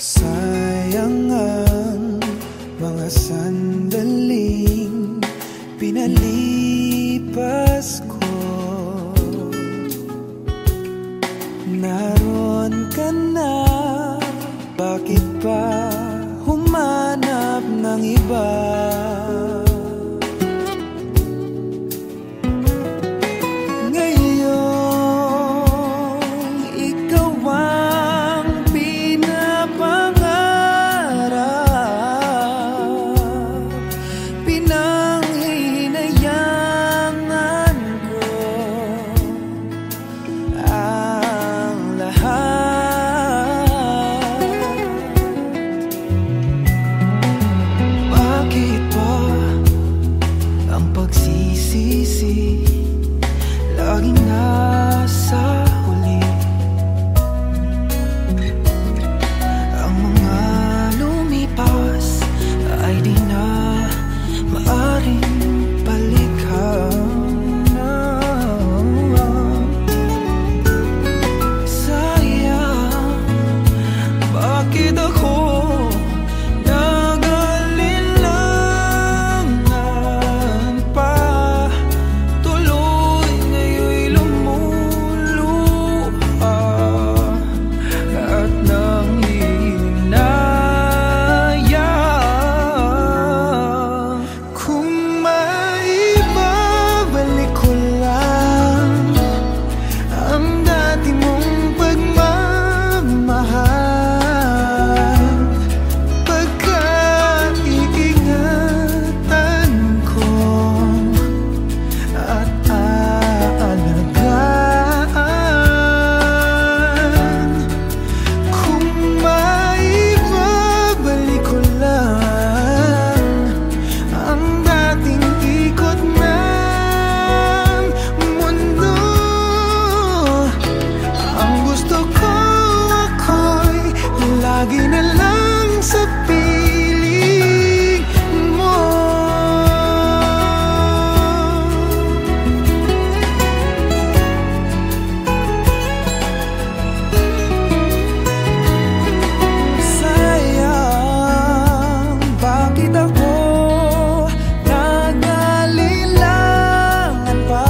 Sayang ang mga sandaling pinalipas ko. Naroon ka na, bakit pa humanap ng iba? Laging nasa huli ang mga lumipas ay di na maaring balikan. Sayang, bakit ako lagi na lang sa piling mo. Sayang, bakit ako nag-alilangan pa?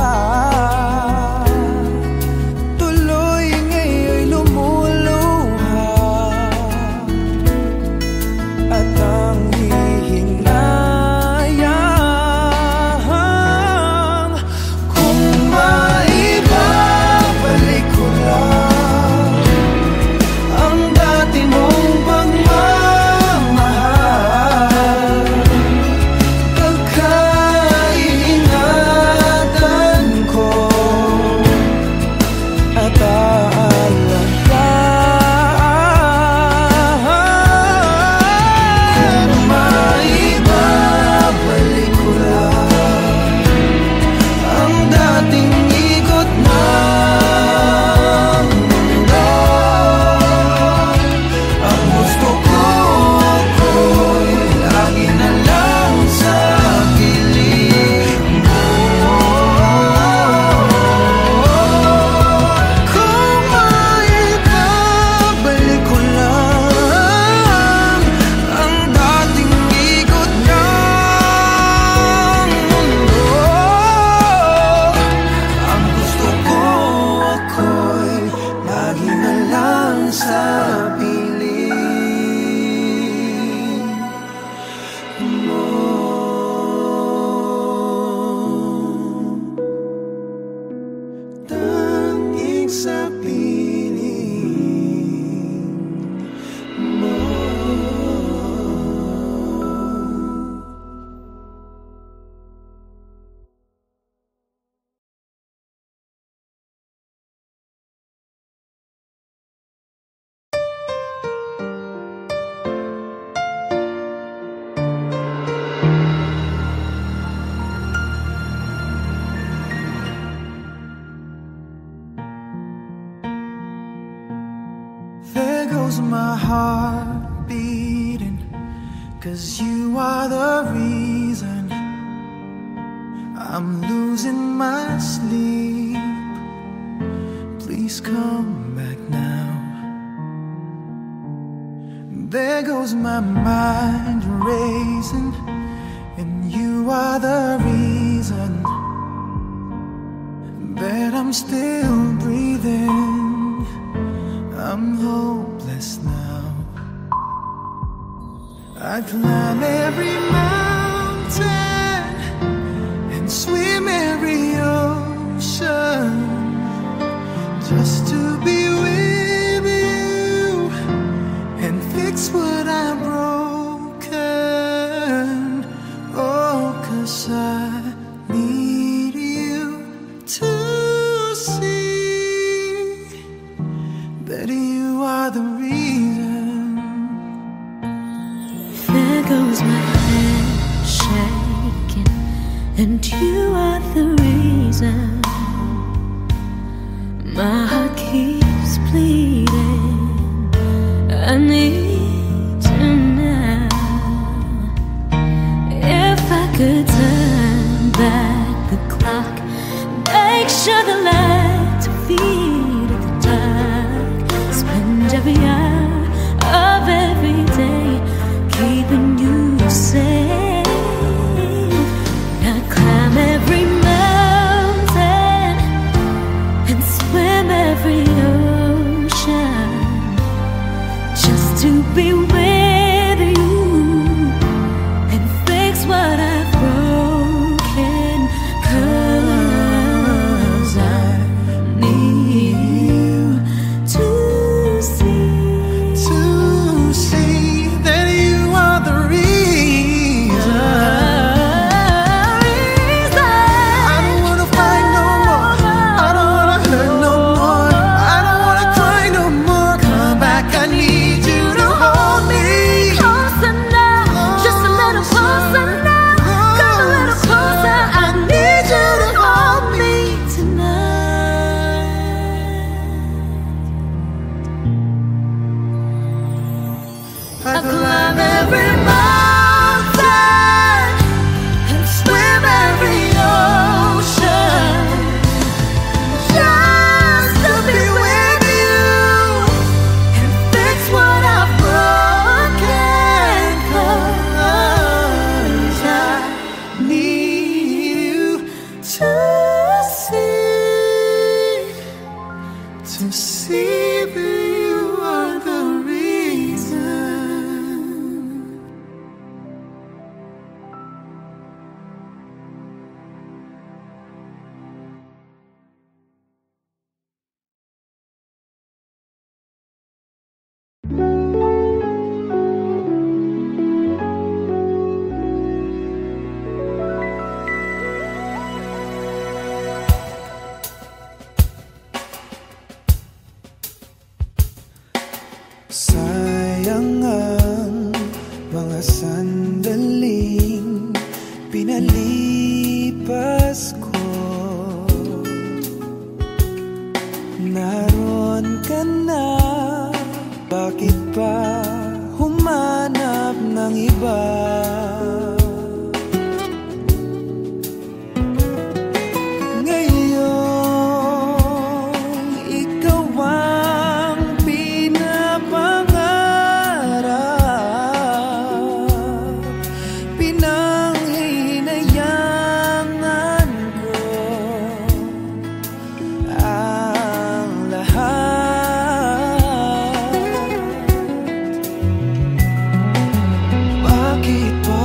Tuloy ngayon'y lumuluha at ang hihinayang. Kung maibabalik ko lang ang dati mong pagmamahal, pagkaingatan ko at sa piling mo. Tanging sa piling mo. There goes my heart beating, 'cause you are the reason I'm losing my sleep. Please come back now. There goes my mind racing, and you are the reason that I'm still breathing. I'm hopeless now. I climb every mountain and swim every ocean just to be with you and fix what I've broken. Oh, 'cause I need you to see that you are the reason. There goes my hand shaking, and you are the reason. My heart keeps bleeding. I need you now. If I could turn back the clock, make sure the lights are feed at the dark, spend every hour of every day keeping you safe. I climb every mountain and swim every ocean just to be with you and fix what I've broken. 'Cause I need you to see that you are the reason. I don't wanna fight no more. I don't wanna hurt no more. I don't wanna cry no more. Come back, I need you to hold me. Closer now, just a little closer now. Come a little closer, I need you to hold me tonight. I climb every mountain and swim every ocean just to be with you and fix what I've broken. 'Cause I Need you to see that you are the reason. Sayang ang mga sandaling pinalipas ko. Naroon ka na, bakit pa humanap ng iba? Bakit ba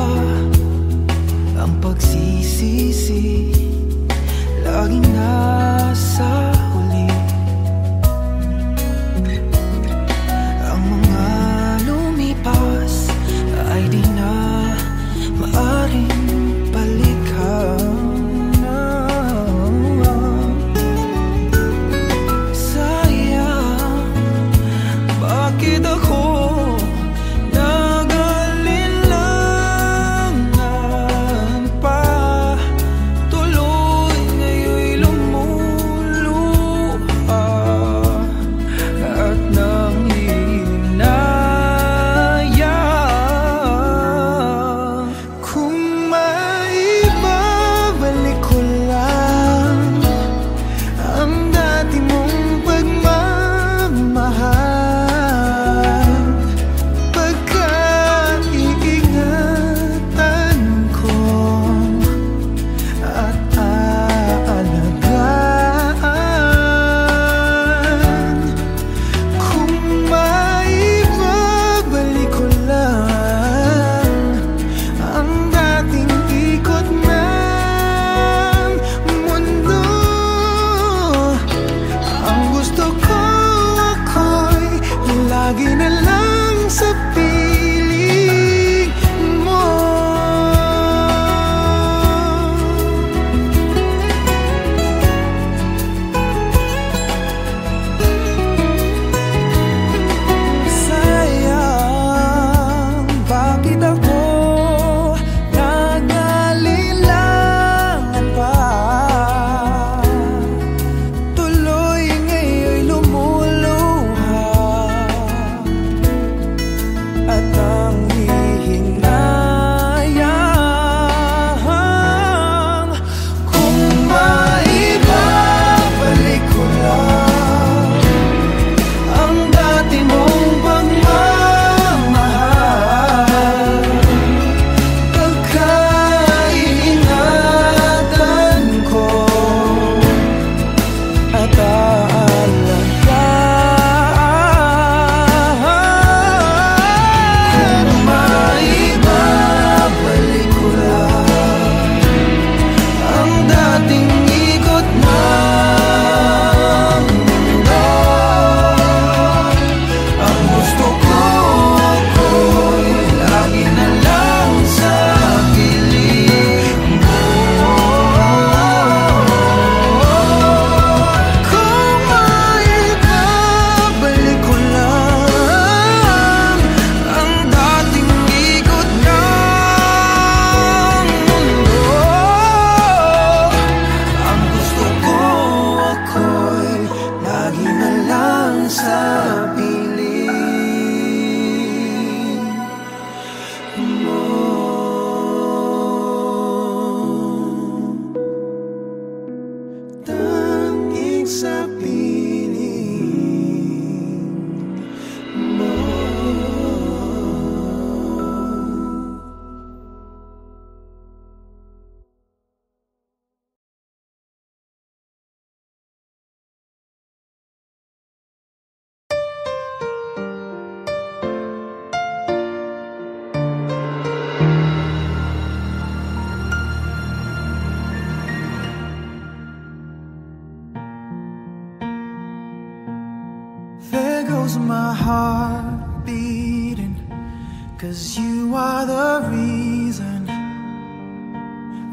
'cause you are the reason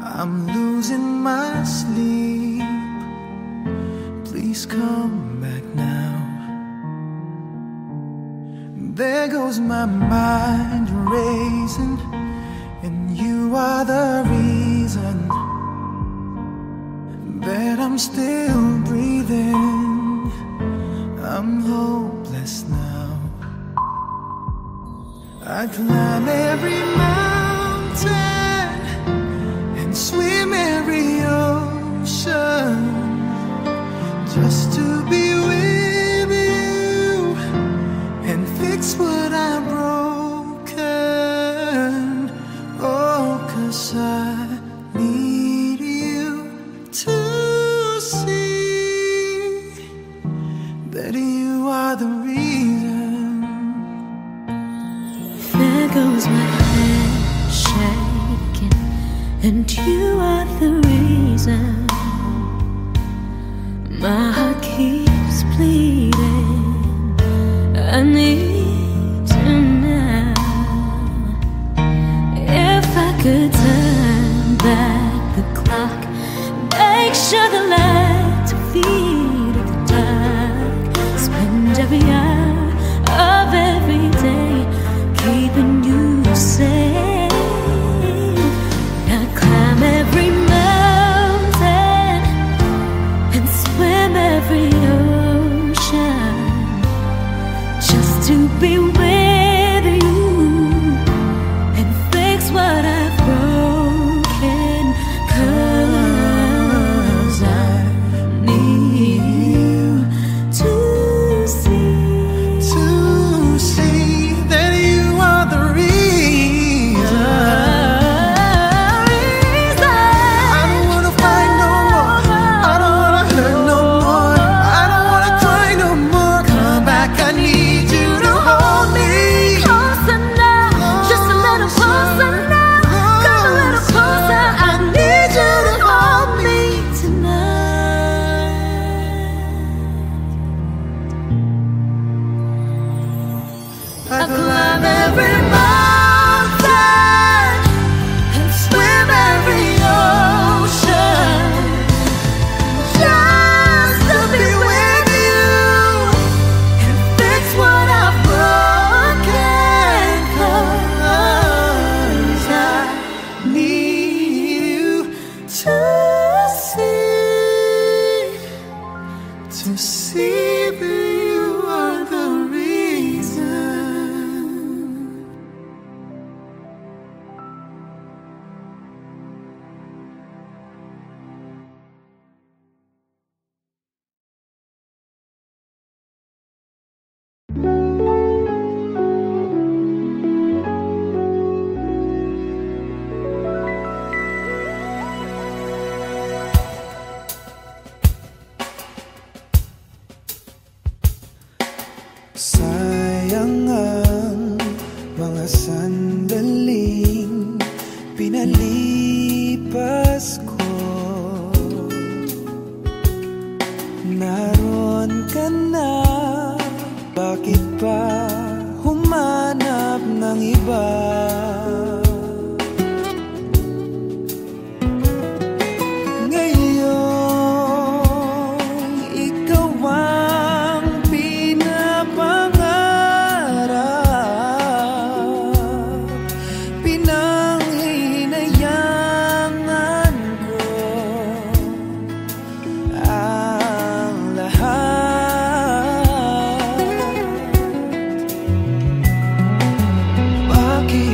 I'm losing my sleep. Please come back now. There goes my mind racing, and you are the reason that I'm still breathing. I'm hopeless now. I climb every mountain and swim every ocean just to be with you and fix what I've broken. Oh, 'cause I need you to see that you are the reason. There goes my hand shaking, and you are the reason. My heart keeps bleeding. I need you now. If I could turn back the clock, make sure the lights are feed of the dark, spend every hour of every day keeping you safe. I climb every mountain and swim every ocean just to be with you and fix what I've broken. 'Cause I need you to see that you are the reason. I don't wanna fight no more. I don't wanna hurt no more. I don't wanna cry no more. Come back, I need you to hold me. Closer now, just a little closer now. Come a little closer, I need you to hold me tonight. I climb every mountain and swim every ocean just to be with you and fix what I've broken. 'Cause I need you to see that you are the reason. Sayang ang mga sandaling pinalipas ko. Naroon ka na, bakit pa humanap ng iba? Bakit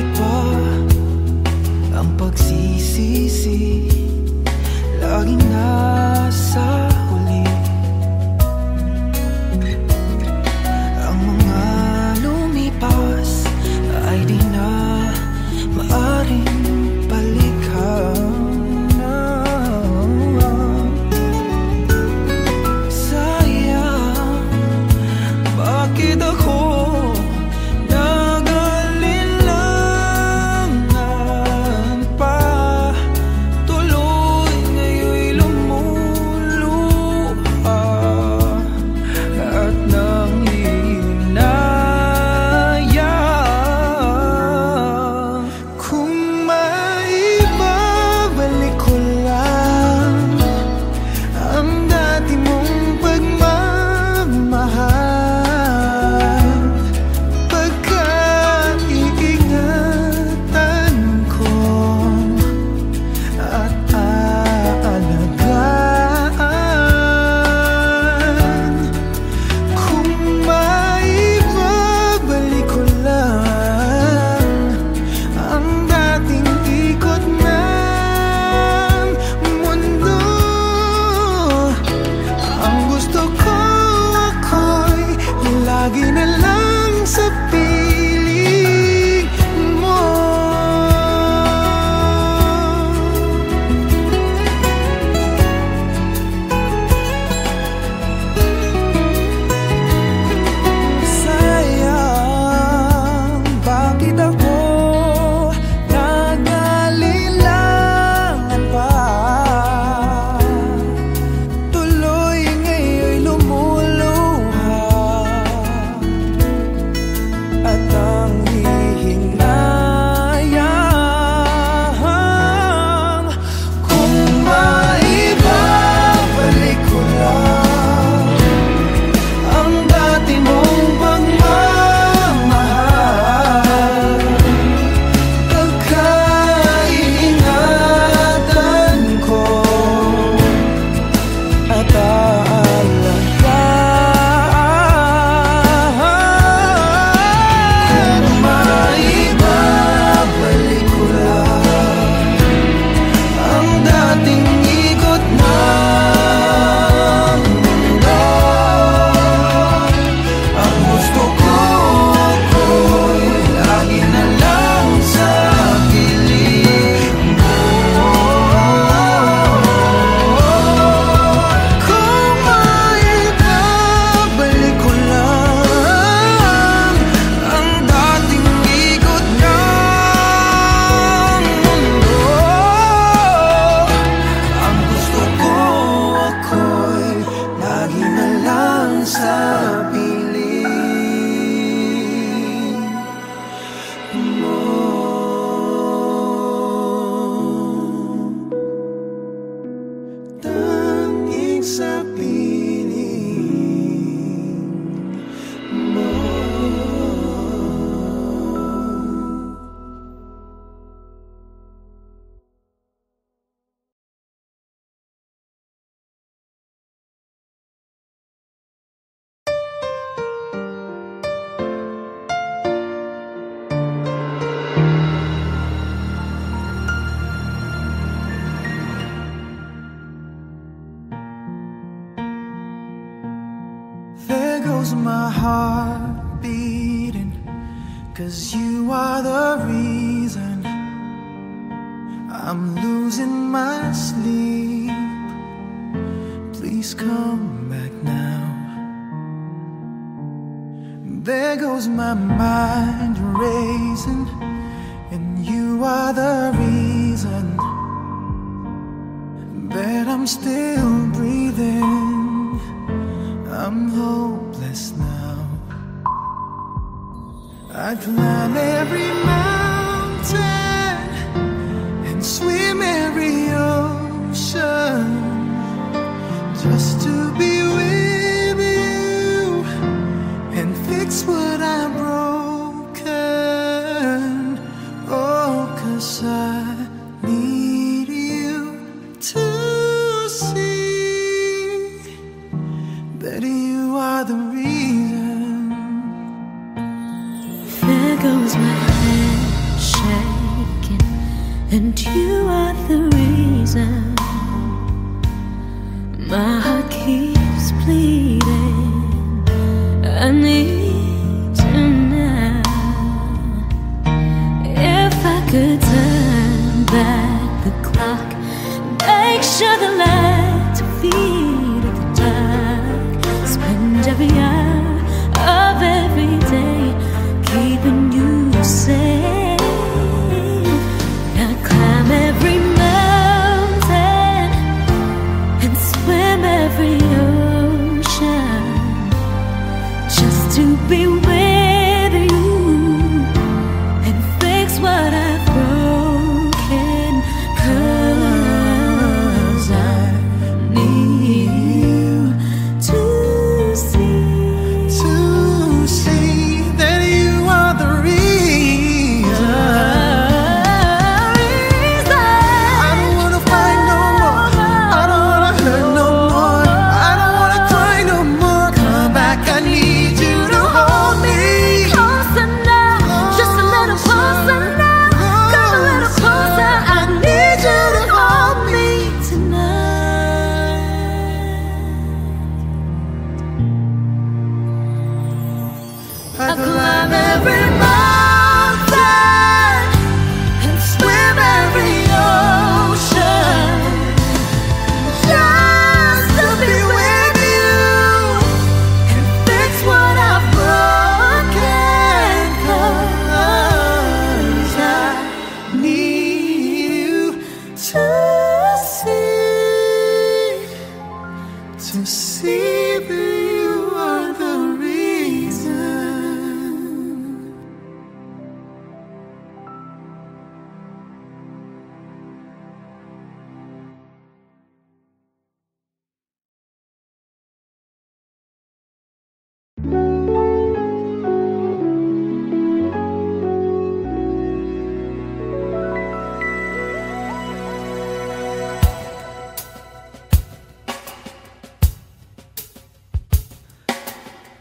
you are the reason I'm losing my sleep. Please come back now. There goes my mind racing, and you are the reason that I'm still breathing. I'm hopeless now. I climb every mountain and swim every ocean just to be with you and fix what I've broken. Oh, 'cause I need you to see that you are the reason. There goes my hand shaking, and you are the reason. My heart keeps bleeding. I need you now. If I could turn back the clock, make sure the lights are feet of the dark, spend every hour of every day keeping you safe. I climb every mountain and swim every ocean just to be with you and fix what I've broken. 'Cause I need you to see that you are the reason. I don't wanna fight no more. I don't wanna hurt no more. I don't wanna cry no more. Come back, I need you to hold me. Closer now, just a little closer now. Come a little closer, I need you to hold me tonight. I climb every mountain and swim every ocean just to be with you and fix what I've broken. 'Cause I Need you to see that you are the reason.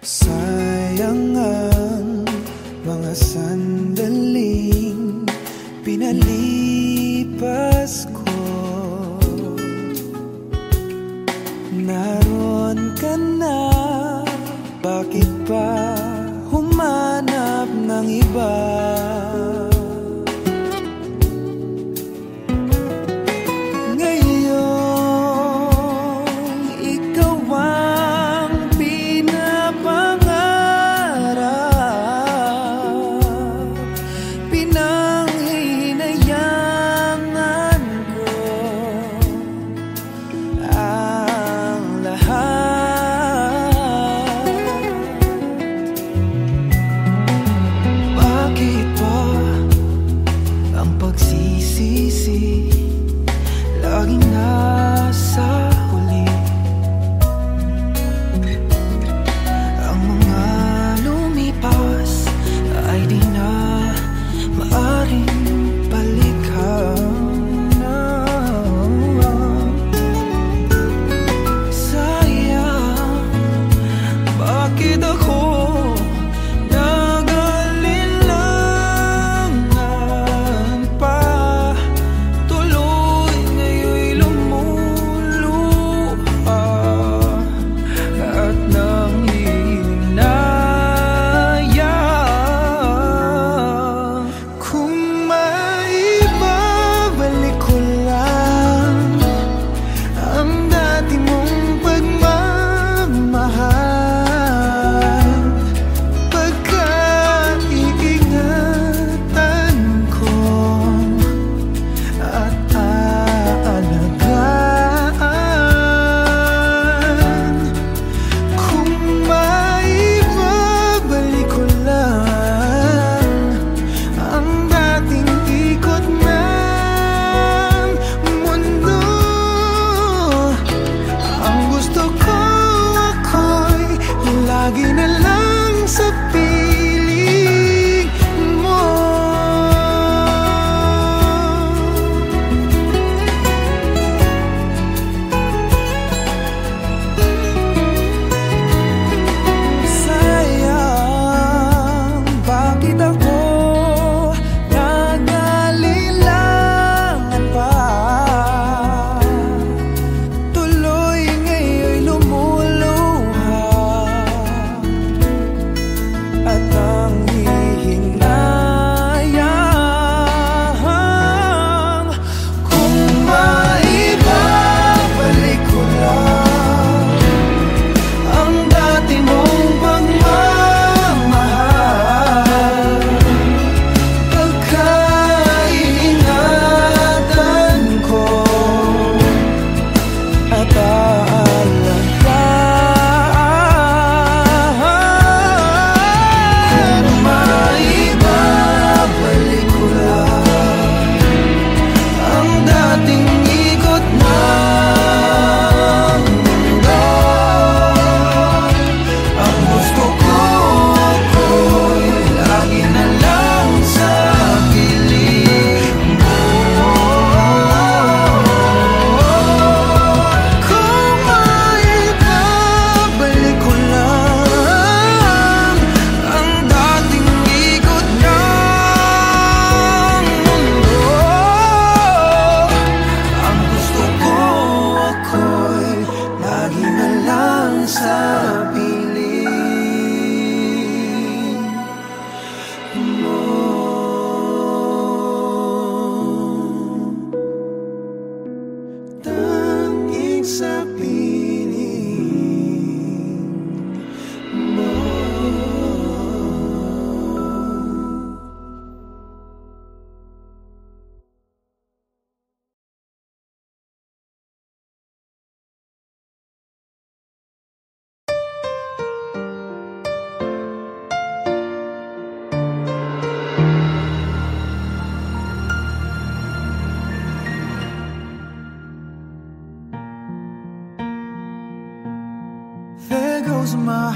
Sayang ang mga sandaling pinalipas ko. Naroon ka na, bakit pa humanap ng iba? Bakit ba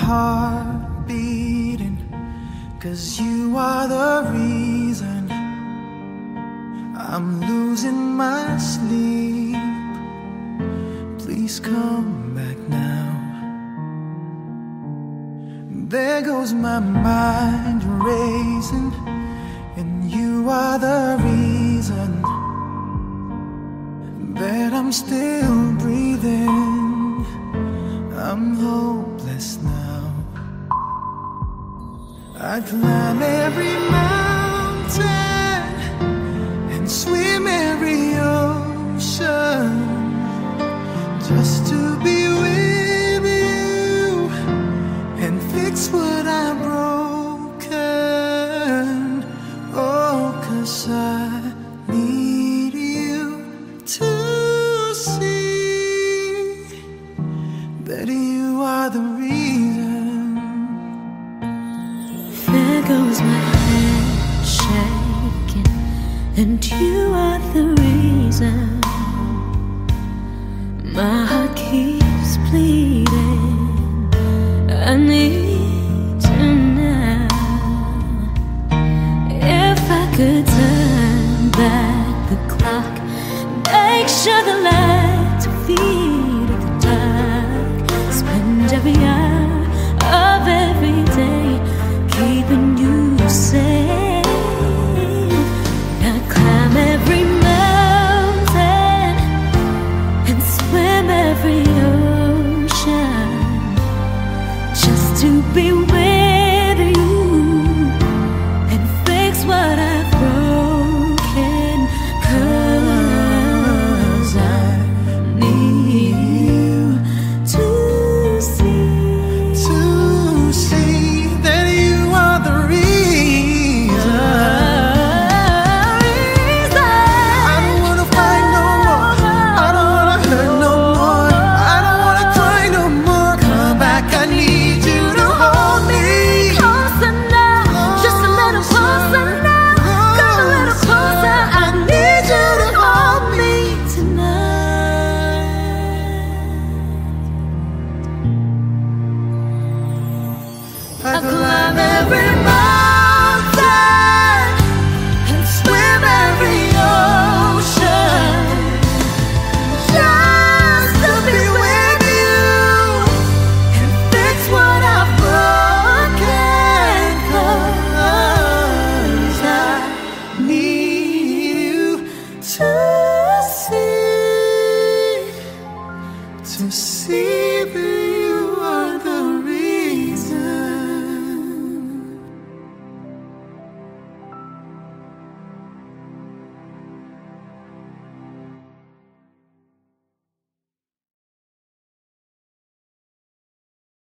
heart beating, 'cause you are the reason I'm losing my sleep. Please come back now. There goes my mind racing, and you are the reason that I'm still breathing. I'm hopeless now. I'd climb every mountain and swim every ocean just to be with you and fix what I've broken. Oh, 'cause I need you to see that you are the reason. There goes my hand shaking, and you are the reason. My heart keeps bleeding. I need you now. If I could turn back the clock, make sure the lights feel